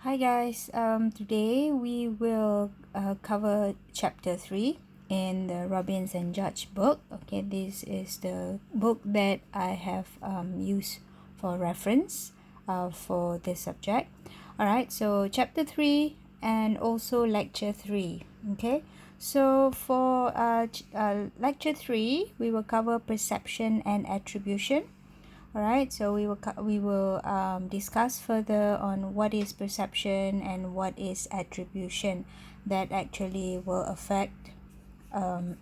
Hi guys, today we will cover chapter 3 in the Robbins and Judge book. Okay, this is the book that I have used for reference for this subject. Alright, so chapter 3 and also lecture 3. Okay, so for lecture 3, we will cover perception and attribution. Alright, so we will discuss further on what is perception and what is attribution that actually will affect um,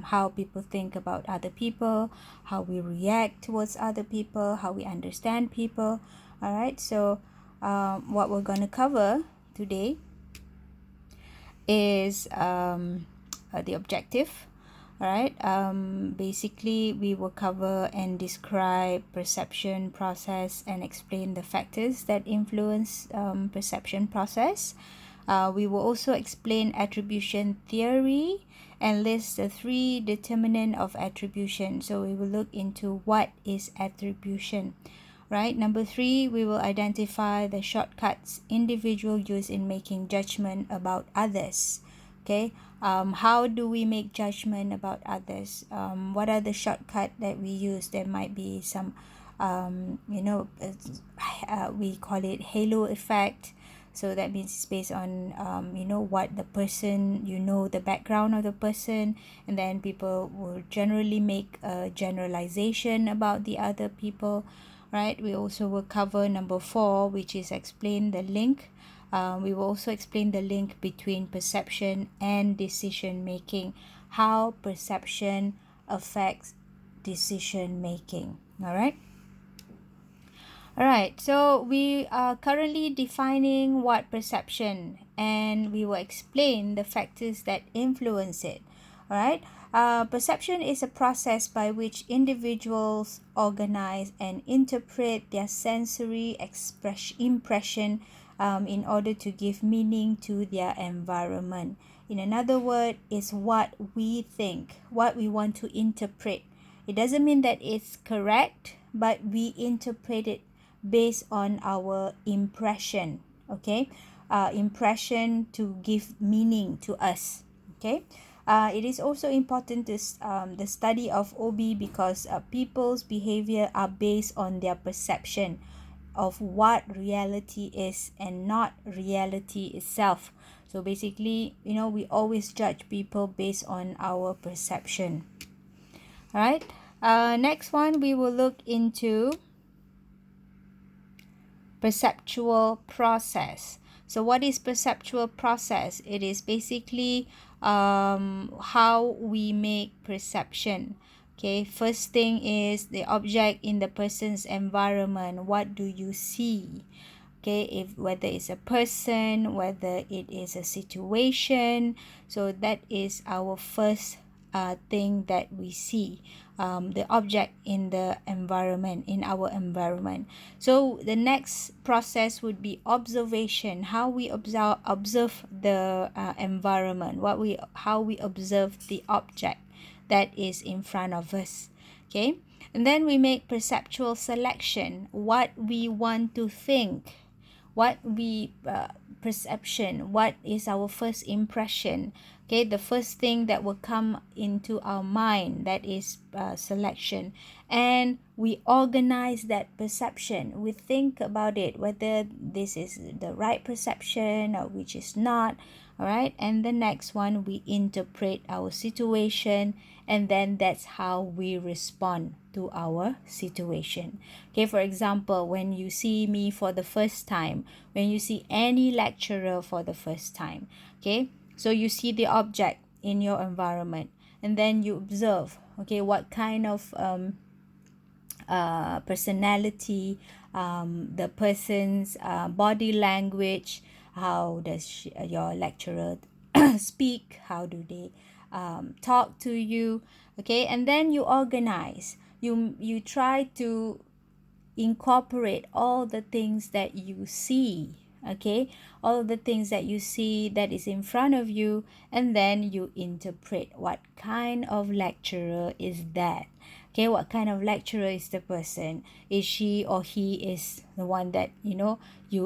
how people think about other people, how we react towards other people, how we understand people. Alright, so what we're going to cover today is the objective. Alright, basically we will cover and describe perception process and explain the factors that influence perception process. We will also explain attribution theory and list the 3 determinants of attribution. So we will look into what is attribution. Right, number 3, we will identify the shortcuts individual use in making judgment about others. Okay, how do we make judgment about others? What are the shortcut that we use? There might be some we call it halo effect. So that means it's based on what the person, the background of the person, and then people will generally make a generalization about the other people. Right, we also will cover number 4, which is explain the link. We will also explain the link between perception and decision making, how perception affects decision making. Alright, so we are currently defining what perception, and we will explain the factors that influence it. Alright, perception is a process by which individuals organize and interpret their sensory impression in order to give meaning to their environment. In another word, is what we think, what we want to interpret. It doesn't mean that it's correct, but we interpret it based on our impression. Okay, impression to give meaning to us. Okay, it is also important to the study of OB because people's behavior are based on their perception of what reality is and not reality itself. So basically, we always judge people based on our perception. All right, next one we will look into perceptual process. So what is perceptual process? It is basically how we make perception. Okay, first thing is the object in the person's environment. What do you see? Okay, if whether it's a person, whether it is a situation, so that is our first thing that we see, the object in the environment, in our environment. So the next process would be observation, how we observe the environment, how we observe the object that is in front of us. Okay, and then we make perceptual selection, what we want to think, what we perception, what is our first impression. Okay, the first thing that will come into our mind, that is selection, and we organize that perception. We think about it, whether this is the right perception or which is not. All right, and the next one, we interpret our situation, and then that's how we respond to our situation. Okay, for example, when you see me for the first time, when you see any lecturer for the first time, okay, so you see the object in your environment, and then you observe, okay, what kind of personality, the person's body language, how does your lecturer speak, how do they talk to you. Okay, and then you organize, you try to incorporate all the things that you see. Okay, all of the things that you see that is in front of you, and then you interpret what kind of lecturer is that. Okay, what kind of lecturer is the person? Is she or he is the one that you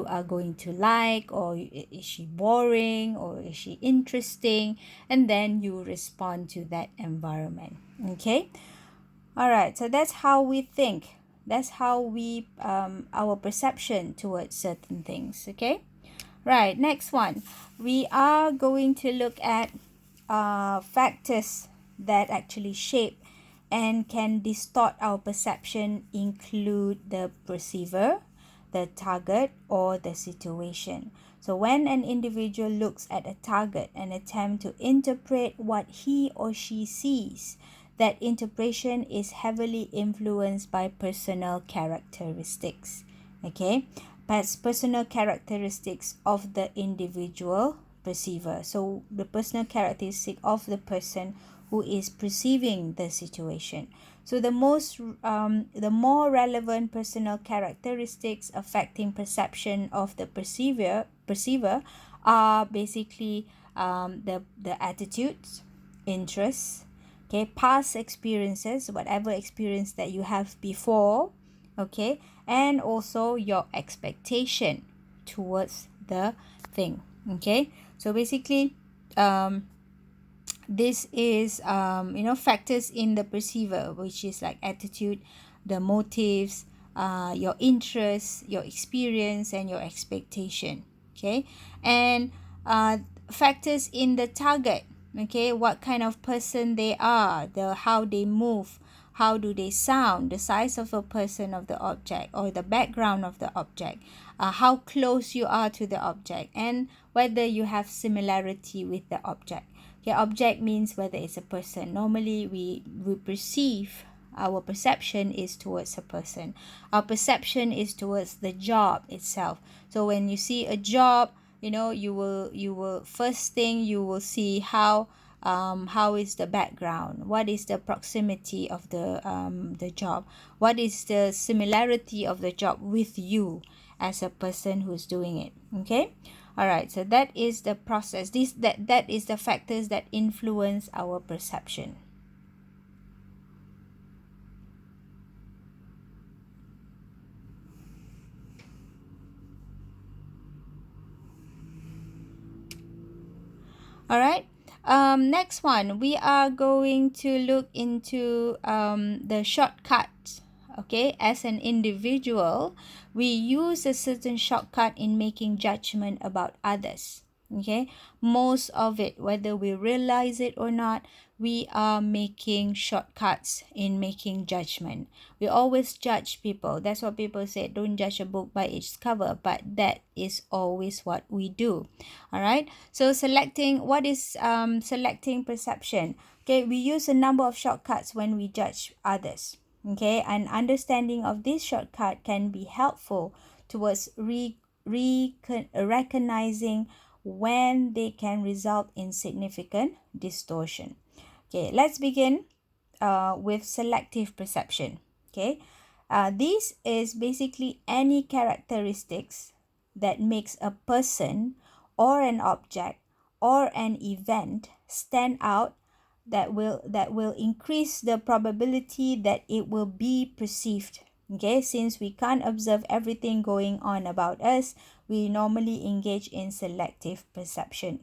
are going to like, or is she boring, or is she interesting? And then you respond to that environment. Okay. All right, so that's how we think. That's how we our perception towards certain things. Okay. Right, next one. We are going to look at factors that actually shape and can distort our perception, include the perceiver, the target, or the situation. So when an individual looks at a target and attempt to interpret what he or she sees, that interpretation is heavily influenced by personal characteristics. Okay, but personal characteristics of the individual perceiver. So the personal characteristic of the person who is perceiving the situation. So the more relevant personal characteristics affecting perception of the perceiver are basically the attitudes, interests, okay, past experiences, whatever experience that you have before, okay, and also your expectation towards the thing. Okay, so basically this is factors in the perceiver, which is like attitude, the motives, your interests, your experience, and your expectation. Okay, and factors in the target. Okay, what kind of person they are, the how they move, how do they sound, the size of a person, of the object, or the background of the object, how close you are to the object, and whether you have similarity with the object. Okay, object means whether it's a person. Normally we perceive, our perception is towards a person. Our perception is towards the job itself. So when you see a job, you will first thing you will see how is the background, what is the proximity of the job, what is the similarity of the job with you as a person who's doing it. Okay. All right, so that is the process. That is the factors that influence our perception. All right. Next one, we are going to look into the shortcuts. Okay, as an individual, we use a certain shortcut in making judgment about others. Okay, most of it, whether we realize it or not, we are making shortcuts in making judgment. We always judge people. That's what people say, don't judge a book by its cover, but that is always what we do. All right, so what is selecting perception? Okay, we use a number of shortcuts when we judge others. Okay, an understanding of this shortcut can be helpful towards recognizing when they can result in significant distortion. Okay, let's begin with selective perception. Okay, this is basically any characteristics that makes a person or an object or an event stand out, that will increase the probability that it will be perceived. Okay, since we can't observe everything going on about us, we normally engage in selective perception.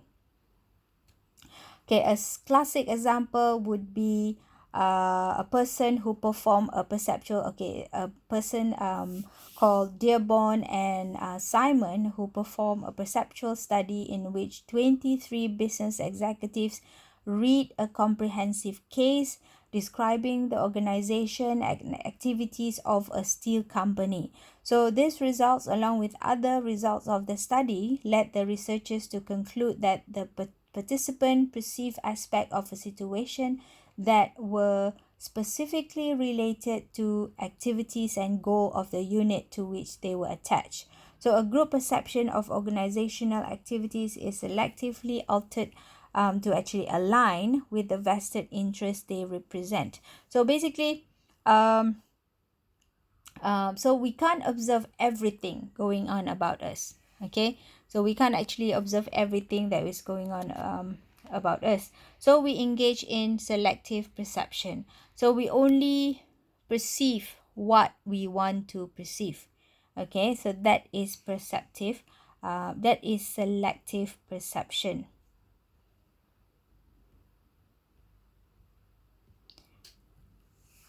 Okay, a classic example would be a person who perform a perceptual, a person called Dearborn and Simon, who perform a perceptual study in which 23 business executives read a comprehensive case describing the organization and activities of a steel company. So these results, along with other results of the study, led the researchers to conclude that the participant perceived aspects of a situation that were specifically related to activities and goal of the unit to which they were attached. So a group perception of organizational activities is selectively altered to actually align with the vested interest they represent. So basically, so we can't observe everything going on about us. Okay, so we can't actually observe everything that is going on about us. So we engage in selective perception. So we only perceive what we want to perceive. Okay, so that is perceptive. That is selective perception.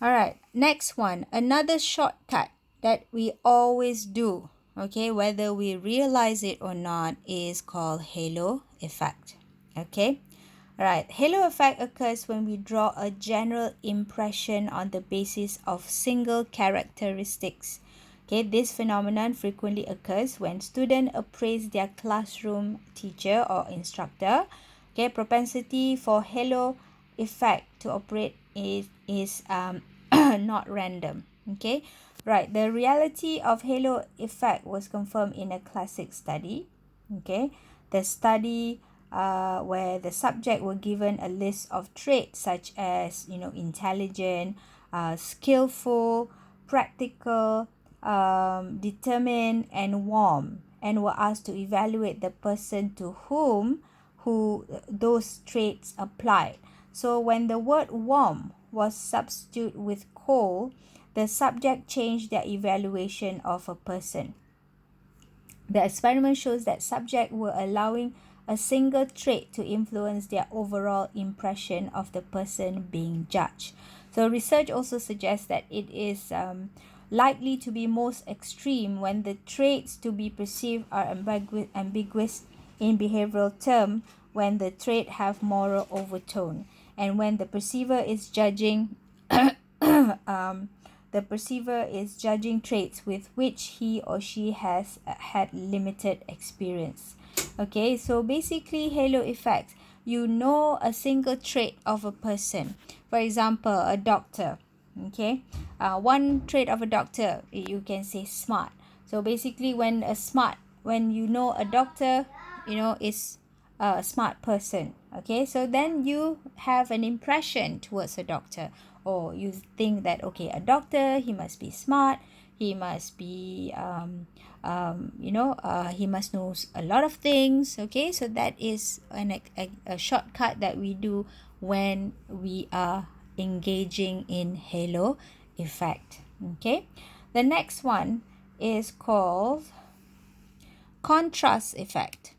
All right, next one, another shortcut that we always do, okay, whether we realize it or not, is called halo effect. Okay, all right, halo effect occurs when we draw a general impression on the basis of single characteristics. Okay, this phenomenon frequently occurs when students appraise their classroom teacher or instructor. Okay, propensity for halo effect to operate is not random. Okay, right, the reality of halo effect was confirmed in a classic study. Okay, the study where the subject were given a list of traits such as, intelligent, skillful, practical, determined, and warm, and were asked to evaluate the person to whom those traits applied. So when the word warm was substituted with cold, the subject changed their evaluation of a person. The experiment shows that subjects were allowing a single trait to influence their overall impression of the person being judged. So research also suggests that it is likely to be most extreme when the traits to be perceived are ambiguous in behavioral term, when the trait have moral overtone, and when the perceiver is judging the perceiver is judging traits with which he or she has had limited experience. Okay, so basically halo effect, you know a single trait of a person. For example, a doctor. Okay, one trait of a doctor, you can say smart. So basically when you know a doctor, is a smart person. Okay, so then you have an impression towards a doctor, or you think that, okay, a doctor, he must be smart, he must be he must know a lot of things. Okay, so that is a shortcut that we do when we are engaging in halo effect. Okay, the next one is called contrast effect.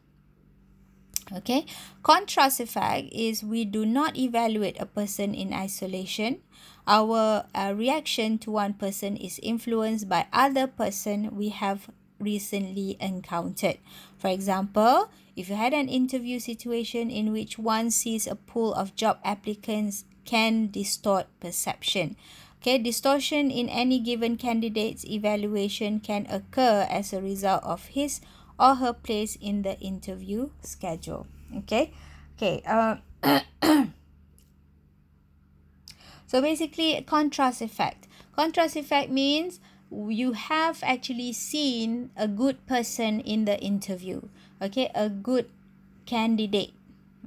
Okay, contrast effect is we do not evaluate a person in isolation. Our reaction to one person is influenced by other person we have recently encountered. For example, if you had an interview situation in which one sees a pool of job applicants, can distort perception. Okay, distortion in any given candidate's evaluation can occur as a result of his or her place in the interview schedule. Okay, so basically, contrast effect. Contrast effect means you have actually seen a good person in the interview. Okay, a good candidate.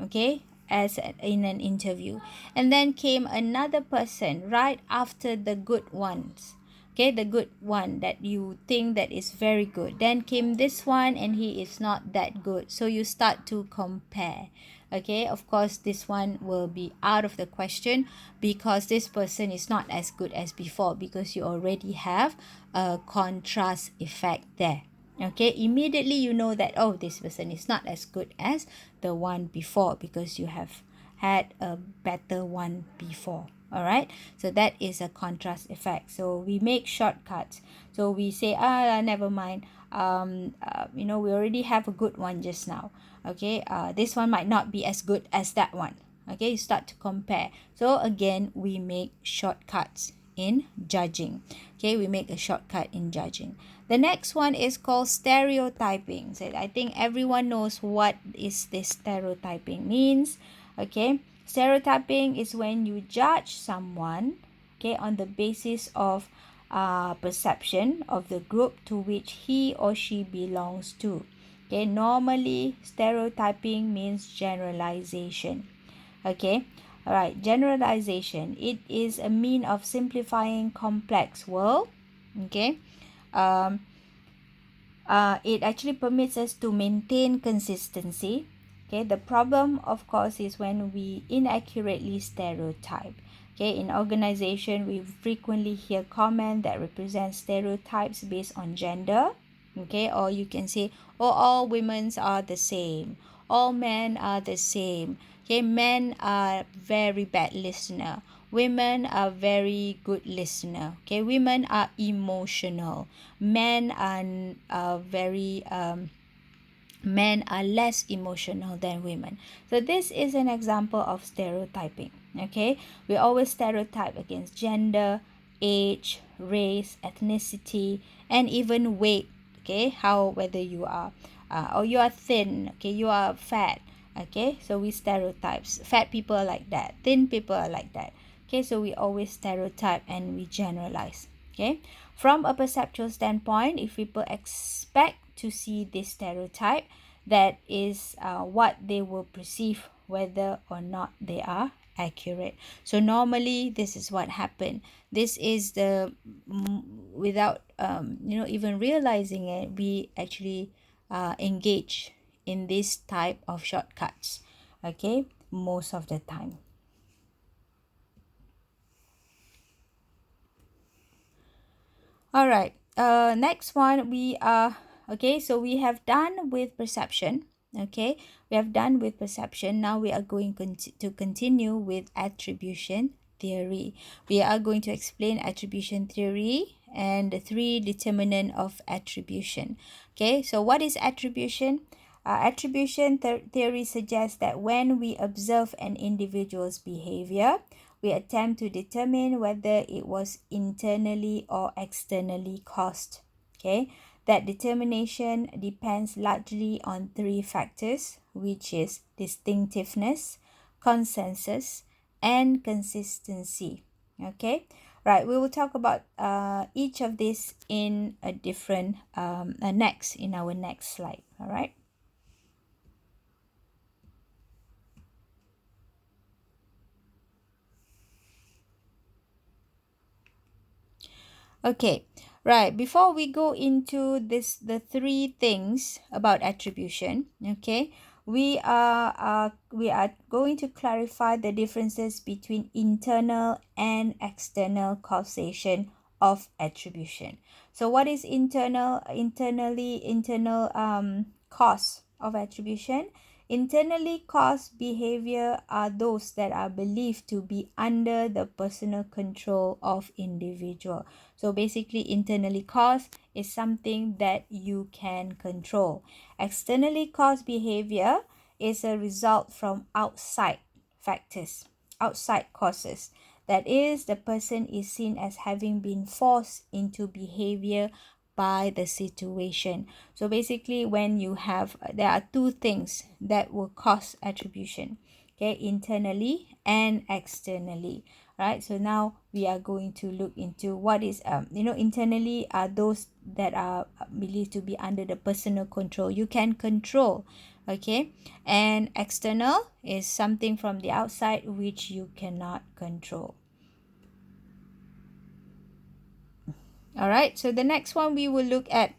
Okay, in an interview, and then came another person right after the good ones. Okay, the good one that you think that is very good, then came this one and he is not that good, so you start to compare. Okay, of course this one will be out of the question because this person is not as good as before, because you already have a contrast effect there. Okay, immediately you know that, oh, this person is not as good as the one before because you have had a better one before. All right, so that is a contrast effect. So we make shortcuts. So we say, never mind, we already have a good one just now. Okay, this one might not be as good as that one. Okay, you start to compare. So again, we make shortcuts in judging. Okay, we make a shortcut in judging. The next one is called stereotyping. So I think everyone knows what is this stereotyping means. Okay, stereotyping is when you judge someone, okay, on the basis of perception of the group to which he or she belongs to. Okay, normally stereotyping means generalization. Okay, all right, generalization, it is a mean of simplifying complex world. Okay, it actually permits us to maintain consistency. Okay, the problem of course is when we inaccurately stereotype. Okay, in organization, we frequently hear comment that represent stereotypes based on gender. Okay, or you can say, oh, all women are the same, all men are the same. Okay, men are very bad listener, women are very good listener. Okay, women are emotional, men are very men are less emotional than women. So this is an example of stereotyping. Okay, we always stereotype against gender, age, race, ethnicity, and even weight. Okay, how whether you are or you are thin, okay, you are fat. Okay, so we stereotypes. Fat people are like that, thin people are like that. Okay, so we always stereotype and we generalize. Okay, from a perceptual standpoint, if people expect to see this stereotype, that is what they will perceive whether or not they are accurate. So normally this is what happened. This is the without even realizing it, we actually engage in this type of shortcuts, okay, most of the time. All right. Next one we are okay. So we have done with perception. Okay, we have done with perception. Now we are going to continue with attribution theory. We are going to explain attribution theory and the three determinant of attribution. Okay, so what is attribution? Attribution theory suggests that when we observe an individual's behavior, we attempt to determine whether it was internally or externally caused. Okay, that determination depends largely on three factors, which is distinctiveness, consensus, and consistency. Okay, right. We will talk about each of these in a different next in our next slide. All right. Okay, right. Before we go into the three things about attribution, okay, we are going to clarify the differences between internal and external causation of attribution. So, what is internal cause of attribution? Internally caused behavior are those that are believed to be under the personal control of individual. So basically, internally caused is something that you can control. Externally caused behavior is a result from outside factors, outside causes. That is, the person is seen as having been forced into behavior by the situation. So basically, when you have, there are two things that will cause attribution, okay, internally and externally. Right, so now we are going to look into what is internally are those that are believed to be under the personal control, you can control. Okay, and external is something from the outside which you cannot control. All right, so the next one we will look at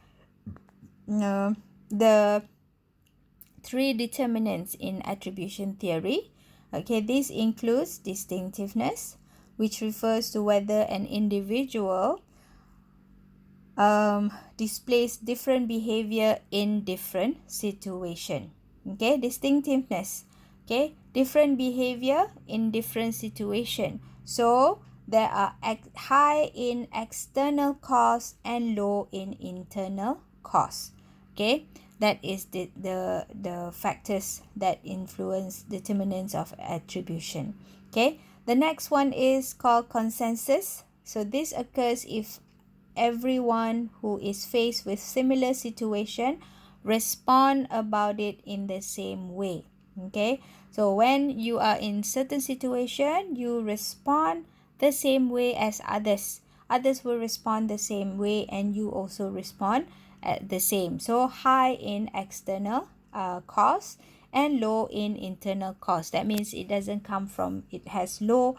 the three determinants in attribution theory. Okay, this includes distinctiveness, which refers to whether an individual displays different behavior in different situation. Okay, distinctiveness. Okay, different behavior in different situation. So there are high in external cause and low in internal cause. Okay, that is the factors that influence determinants of attribution. Okay, the next one is called consensus. So this occurs if everyone who is faced with similar situation respond about it in the same way. Okay, so when you are in certain situation, you respond the same way as others will respond the same way, and you also respond at the same. So high in external cause and low in internal cause. That means it doesn't come from, it has low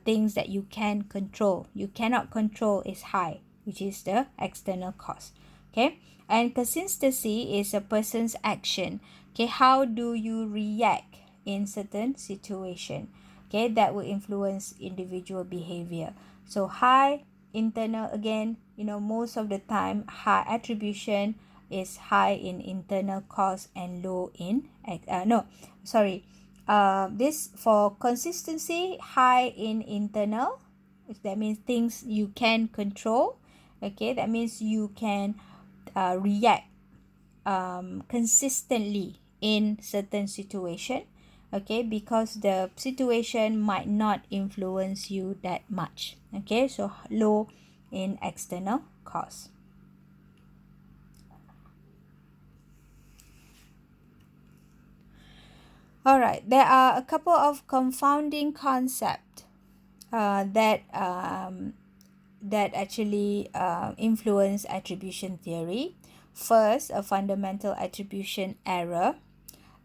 things that you can control. You cannot control is high, which is the external cause. Okay, and consistency is a person's action. Okay, how do you react in certain situation? Okay, that will influence individual behavior. So high internal, again, most of the time high attribution is high in internal cost and low in no sorry this for consistency, high in internal. That means things you can control. Okay, that means you can react consistently in certain situation. Okay, because the situation might not influence you that much. Okay, so low in external cost. All right, there are a couple of confounding concepts that actually influence attribution theory. First, a fundamental attribution error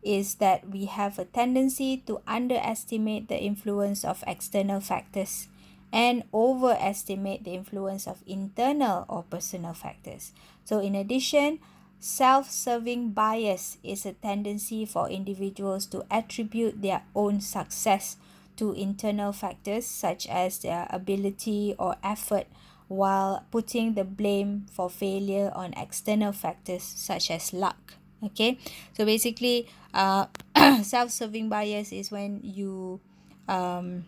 is that we have a tendency to underestimate the influence of external factors and overestimate the influence of internal or personal factors. So in addition, self-serving bias is a tendency for individuals to attribute their own success to internal factors such as their ability or effort, while putting the blame for failure on external factors such as luck. Okay, so basically self-serving bias is when um,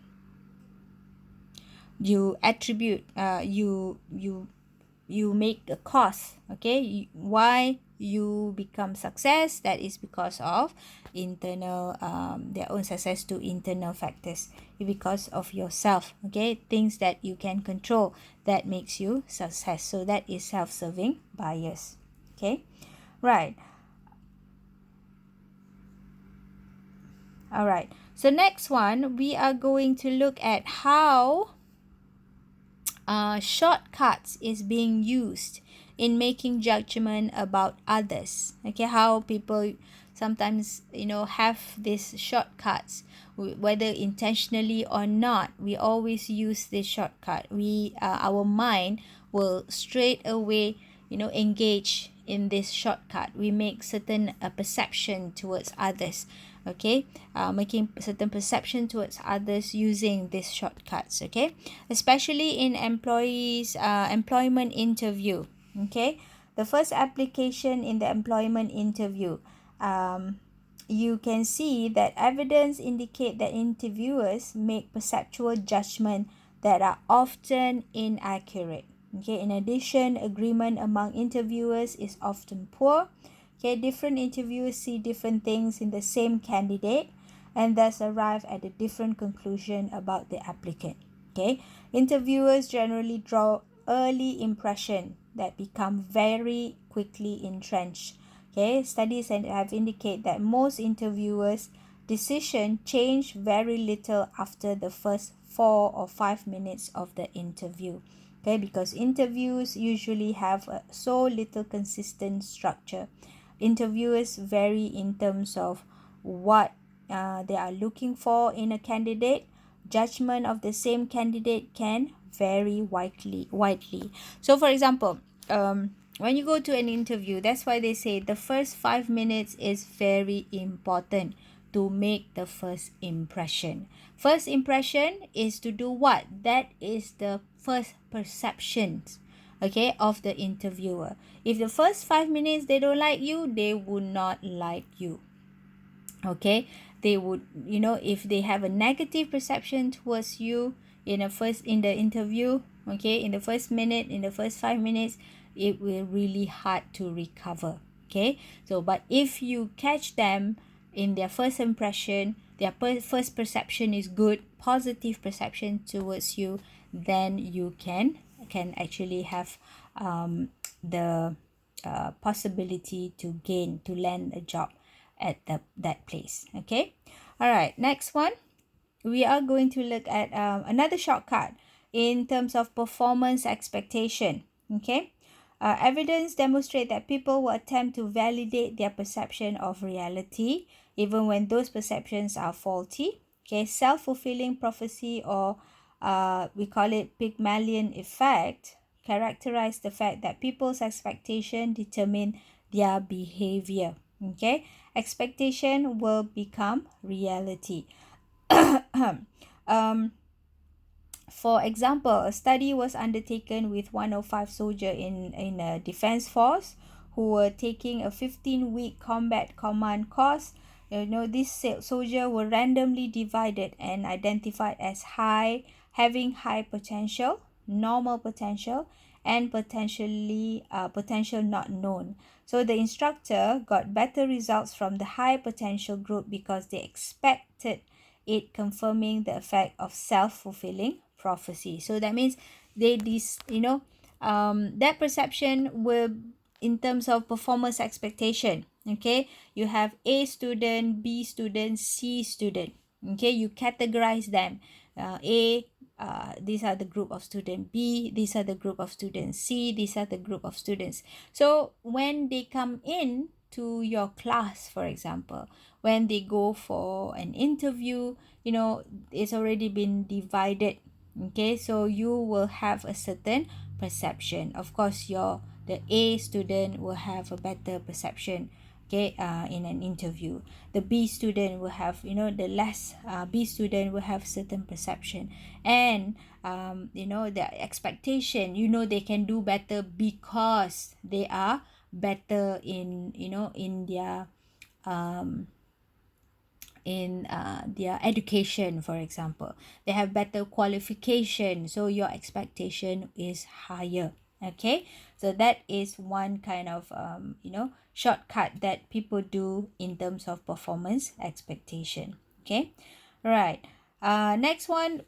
you attribute you make a cause. Okay, why you become success, that is because of internal their own success to internal factors, because of yourself. Okay, things that you can control, that makes you success. So that is self-serving bias. Okay, right. All right, so next one, we are going to look at how shortcuts is being used in making judgment about others. Okay, how people sometimes have these shortcuts, whether intentionally or not. We always use this shortcut. Our mind will straight away engage in this shortcut. We make certain perception towards others. Okay, making certain perception towards others using these shortcuts. Okay, especially in employment interview. Okay, the first application in the employment interview, you can see that evidence indicate that interviewers make perceptual judgment that are often inaccurate. Okay, in addition, agreement among interviewers is often poor. Okay, different interviewers see different things in the same candidate and thus arrive at a different conclusion about the applicant. Okay, interviewers generally draw early impression that become very quickly entrenched. Okay, studies have indicated that most interviewers' decision change very little after the first 4 or 5 minutes of the interview. Okay, because interviews usually have so little consistent structure. Interviewers vary in terms of what they are looking for in a candidate. Judgment of the same candidate can vary widely. So for example, when you go to an interview, that's why they say the first 5 minutes is very important to make the first impression. First impression is to do what? That is the first perceptions, okay, of the interviewer. If the first 5 minutes they don't like you, they would not like you. Okay, they would, if they have a negative perception towards you in the interview, okay, in the first minute, in the first 5 minutes, it will really hard to recover. Okay, so but if you catch them in their first impression, their first perception is good, positive perception towards you, then you can actually have the possibility to land a job at that place. Okay, all right, next one, we are going to look at another shortcut in terms of performance expectation. Okay, evidence demonstrate that people will attempt to validate their perception of reality even when those perceptions are faulty. Okay, self-fulfilling prophecy, or we call it Pygmalion effect, characterize the fact that people's expectation determine their behavior. Okay, expectation will become reality. For example, a study was undertaken with 105 soldiers in a defense force who were taking a 15-week combat command course. These soldiers were randomly divided and identified as having high potential, normal potential, and potential not known. So the instructor got better results from the high potential group because they expected it, confirming the effect of self-fulfilling prophecy. So that means that perception will, in terms of performance expectation, okay, you have A student, B student, C student, okay, you categorize them. A, these are the group of student. B, these are the group of students. C, these are the group of students. So when they come in to your class, for example, when they go for an interview, it's already been divided. Okay, so you will have a certain perception. Of course, the A student will have a better perception, okay, in an interview. The B student will have, the less B student will have certain perception. And the expectation, they can do better because they are better in their their education, for example. They have better qualification, so your expectation is higher. Okay, so that is one kind of shortcut that people do in terms of performance expectation. Okay, right. Next one,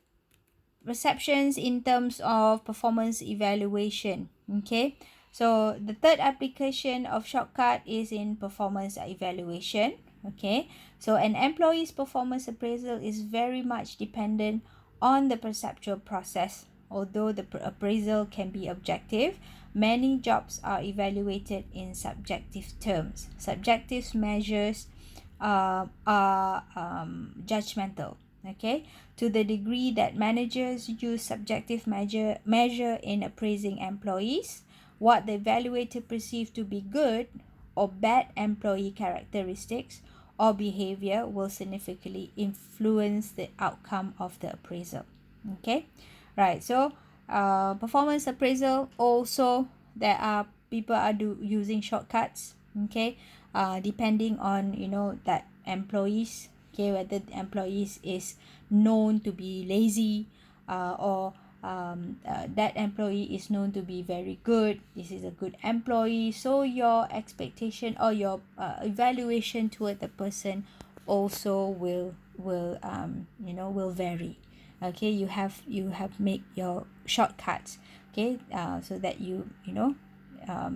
perceptions in terms of performance evaluation. Okay, so the third application of shortcut is in performance evaluation. Okay, so an employee's performance appraisal is very much dependent on the perceptual process. Although the appraisal can be objective, many jobs are evaluated in subjective terms. Subjective measures are judgmental. Okay, to the degree that managers use subjective measure in appraising employees, what the evaluator perceives to be good or bad employee characteristics or behavior will significantly influence the outcome of the appraisal. Okay, right. So performance appraisal also, there are people are using shortcuts. Okay, depending on that employees, okay, whether the employees is known to be lazy, or that employee is known to be very good. This is a good employee, so your expectation or your evaluation toward the person also will vary. Okay, you have make your shortcuts, okay, so that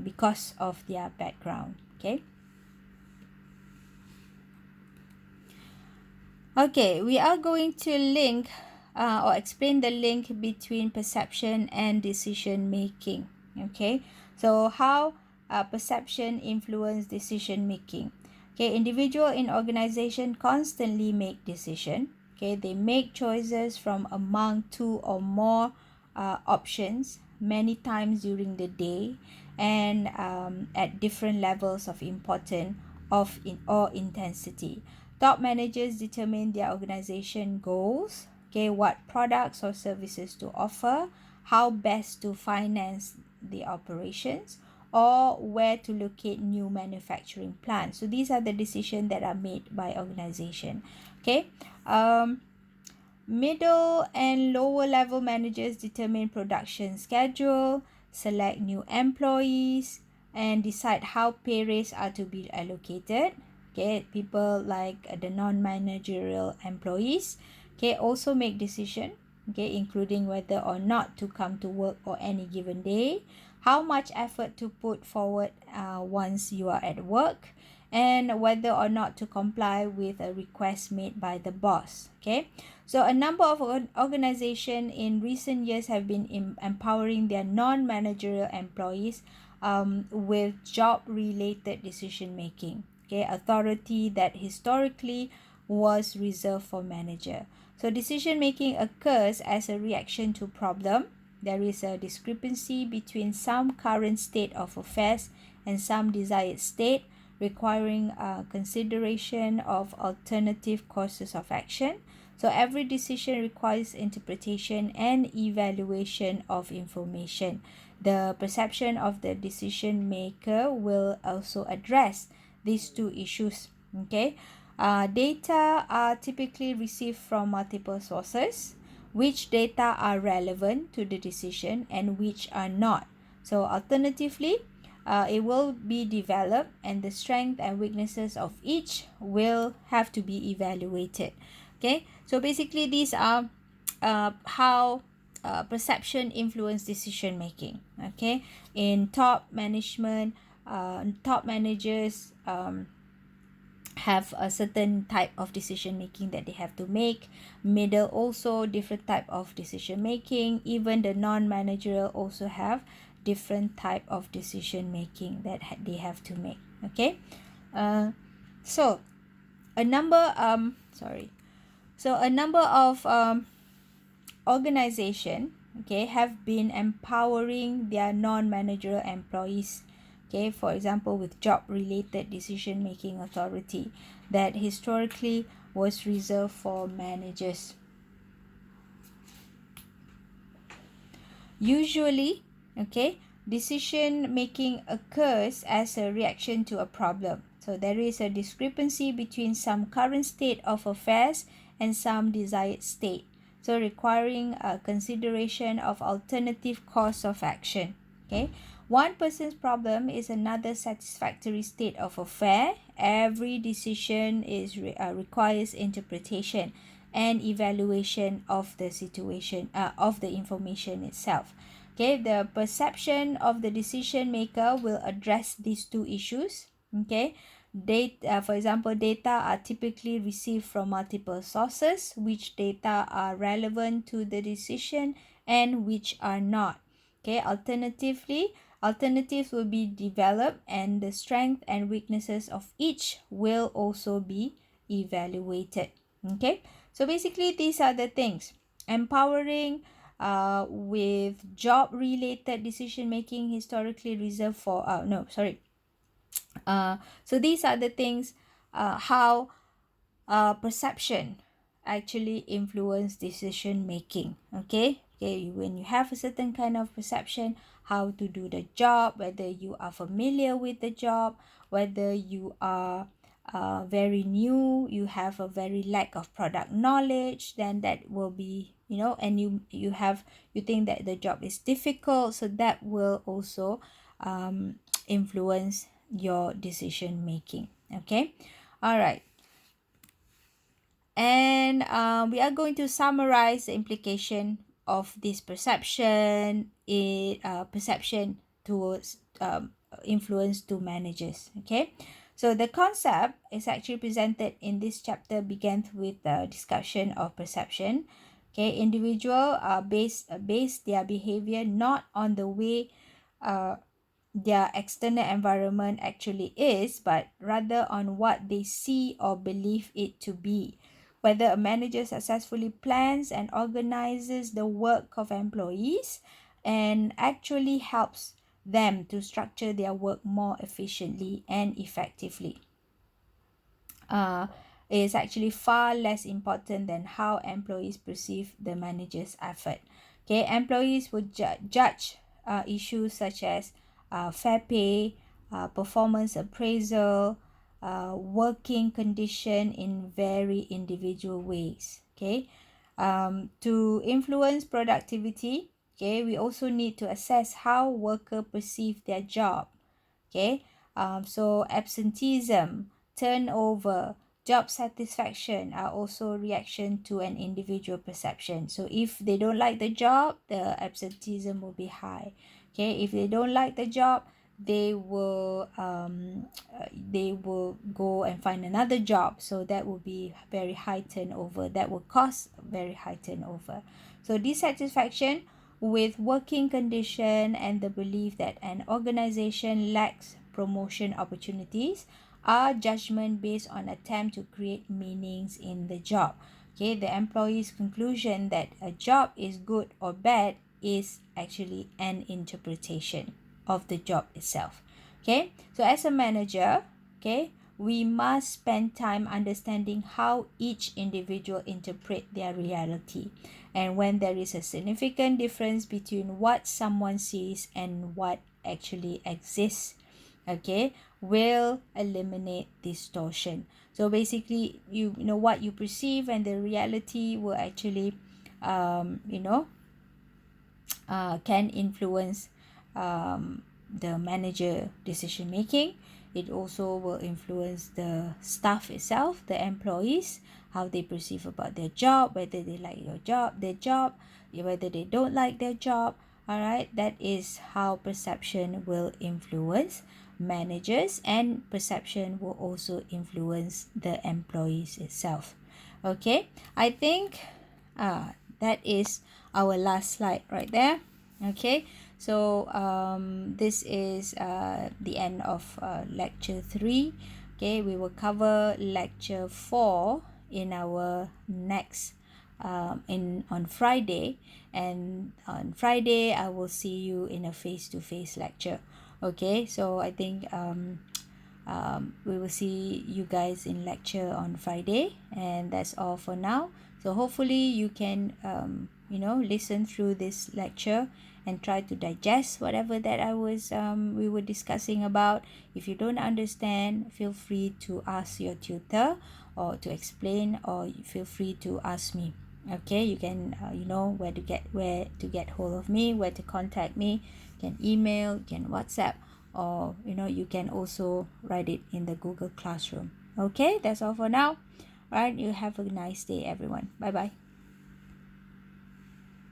because of their background. Okay. Okay, we are going to link or explain the link between perception and decision making. Okay, so how perception influence decision making. Okay, individual in organization constantly make decision. Okay, they make choices from among two or more options many times during the day, and at different levels of importance or intensity. Top managers determine their organization goals, okay, what products or services to offer, how best to finance the operations, or where to locate new manufacturing plants. So these are the decisions that are made by organization. Okay. Middle and lower level managers determine production schedule, select new employees, and decide how pay raise are to be allocated. Okay, people like the non-managerial employees, okay, also make decision, okay, including whether or not to come to work on any given day, how much effort to put forward once you are at work, and whether or not to comply with a request made by the boss. Okay, so a number of organizations in recent years have been empowering their non-managerial employees with job-related decision making. Okay, authority that historically was reserved for manager. So decision making occurs as a reaction to problem. There is a discrepancy between some current state of affairs and some desired state, requiring consideration of alternative courses of action. So every decision requires interpretation and evaluation of information. The perception of the decision maker will also address these two issues. Okay, data are typically received from multiple sources. Which data are relevant to the decision and which are not. So alternatively, it will be developed and the strength and weaknesses of each will have to be evaluated. Okay, so basically these are how perception influence decision making. Okay, in top management, top managers have a certain type of decision making that they have to make. Middle also different type of decision making. Even the non-managerial also have different type of decision making that they have to make. Okay, so a number a number of organization, okay, have been empowering their non-managerial employees, okay, for example with job related decision making authority that historically was reserved for managers. Usually, okay, decision making occurs as a reaction to a problem. So there is a discrepancy between some current state of affairs and some desired state, so requiring a consideration of alternative course of action. Okay, one person's problem is another satisfactory state of affair. Every decision requires interpretation and evaluation of the situation, of the information itself. Okay, the perception of the decision maker will address these two issues. Okay, data, for example, data are typically received from multiple sources. Which data are relevant to the decision and which are not. Okay, alternatives will be developed and the strength and weaknesses of each will also be evaluated. Okay, so basically these are the things. Empowering with job related decision making historically reserved for so these are the things, how perception actually influence decision making. Okay, when you have a certain kind of perception how to do the job, whether you are familiar with the job, whether you are very new, you have a very lack of product knowledge, then that will be, and you think that the job is difficult, so that will also influence your decision making. Okay, all right. And we are going to summarize the implication of this perception towards influence to managers. Okay, so the concept is actually presented in this chapter began with the discussion of perception. Okay, individual base their behavior not on the way their external environment actually is, but rather on what they see or believe it to be. Whether a manager successfully plans and organizes the work of employees and actually helps them to structure their work more efficiently and effectively is actually far less important than how employees perceive the manager's effort. Okay, employees would judge issues such as fair pay, performance appraisal, working condition in very individual ways. Okay, to influence productivity, okay, we also need to assess how workers perceive their job. Okay, so absenteeism, turnover, job satisfaction are also reaction to an individual perception. So if they don't like the job, the absenteeism will be high. Okay, if they don't like the job, they will go and find another job, so that will be very high turnover, that will cause very high turnover. So dissatisfaction with working condition and the belief that an organization lacks promotion opportunities are judgment based on attempt to create meanings in the job. Okay, the employee's conclusion that a job is good or bad is actually an interpretation of the job itself. Okay, so as a manager, okay, we must spend time understanding how each individual interpret their reality. And when there is a significant difference between what someone sees and what actually exists, okay, will eliminate distortion. So basically, you know what you perceive and the reality will actually you know can influence the manager decision making. It also will influence the staff itself, the employees, how they perceive about their job, whether they like their job, whether they don't like their job. All right, that is how perception will influence managers, and perception will also influence the employees itself. Okay, I think that is our last slide right there. Okay, so this is the end of lecture 3. Okay, we will cover lecture 4 in our next in on Friday, and on Friday I will see you in a face-to-face lecture. Okay, so I think we will see you guys in lecture on Friday, and that's all for now. So hopefully you can listen through this lecture and try to digest whatever that we were discussing about. If you don't understand, feel free to ask your tutor or to explain, or feel free to ask me. Okay, you can where to get hold of me, where to contact me. You can email, you can WhatsApp, or you can also write it in the Google Classroom. Okay, that's all for now. All right, you have a nice day, everyone. Bye bye.